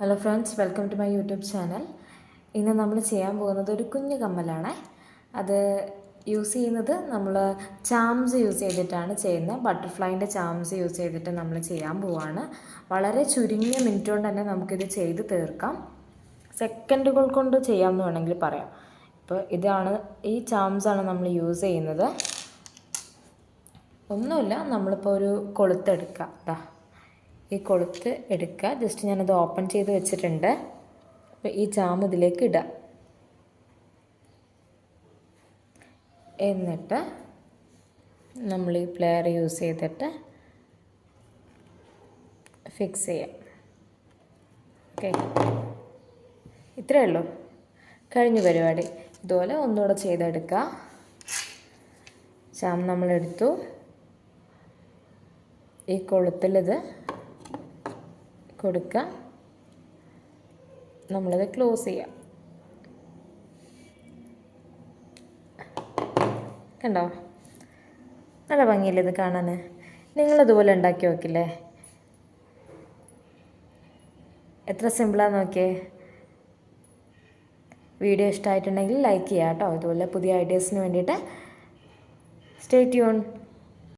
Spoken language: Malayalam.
Hello friends, welcome to my YouTube channel. ഇന്ന് നമ്മൾ ചെയ്യാൻ പോകുന്നത് ഒരു കുഞ്ഞു കമ്മലാണ്. അത് യൂസ് ചെയ്യുന്നത് നമ്മൾ ചാംസ് യൂസ് ചെയ്തിട്ടാണ് ചെയ്യുന്നത്. ബട്ടർഫ്ലൈൻ്റെ ചാംസ് യൂസ് ചെയ്തിട്ട് നമ്മൾ ചെയ്യാൻ പോവാണ്. വളരെ ചുരുങ്ങിയ മിനിറ്റ് കൊണ്ട് തന്നെ നമുക്കിത് ചെയ്ത് തീർക്കാം. സെക്കൻഡുകൾ കൊണ്ട് ചെയ്യാമെന്ന് വേണമെങ്കിൽ പറയാം. ഇപ്പോൾ ഈ ചാംസാണ് നമ്മൾ യൂസ് ചെയ്യുന്നത്. ഒന്നുമില്ല, നമ്മളിപ്പോൾ ഒരു കൊളുത്തെടുക്കുക. ഈ കൊളുത്ത് എടുക്കുക. ജസ്റ്റ് ഞാനത് ഓപ്പൺ ചെയ്ത് വെച്ചിട്ടുണ്ട്. അപ്പോൾ ഈ ജാം ഇതിലേക്ക് ഇടുക. എന്നിട്ട് നമ്മൾ ഈ പ്ലെയർ യൂസ് ചെയ്തിട്ട് ഫിക്സ് ചെയ്യാം. ഓക്കെ, ഇത്രയേ ഉള്ളൂ. കഴിഞ്ഞ പരിപാടി. ഇതുപോലെ ഒന്നുകൂടെ ചെയ്തെടുക്കുക. ജാം നമ്മളെടുത്തു. ഈ കൊളുത്തിലിത് കൊടുക്കുക. നമ്മളിത് ക്ലോസ് ചെയ്യാം. കണ്ടോ, നല്ല ഭംഗിയില്ലേ ഇത് കാണാൻ? നിങ്ങളിതുപോലെ ഉണ്ടാക്കി നോക്കില്ലേ? എത്ര സിമ്പിളാന്ന് നോക്കിയേ. വീഡിയോ ഇഷ്ടമായിട്ടുണ്ടെങ്കിൽ ലൈക്ക് ചെയ്യാം കേട്ടോ. ഇതുപോലെ പുതിയ ഐഡിയാസിന് വേണ്ടിയിട്ട് സ്റ്റേ ട്യൂൺ.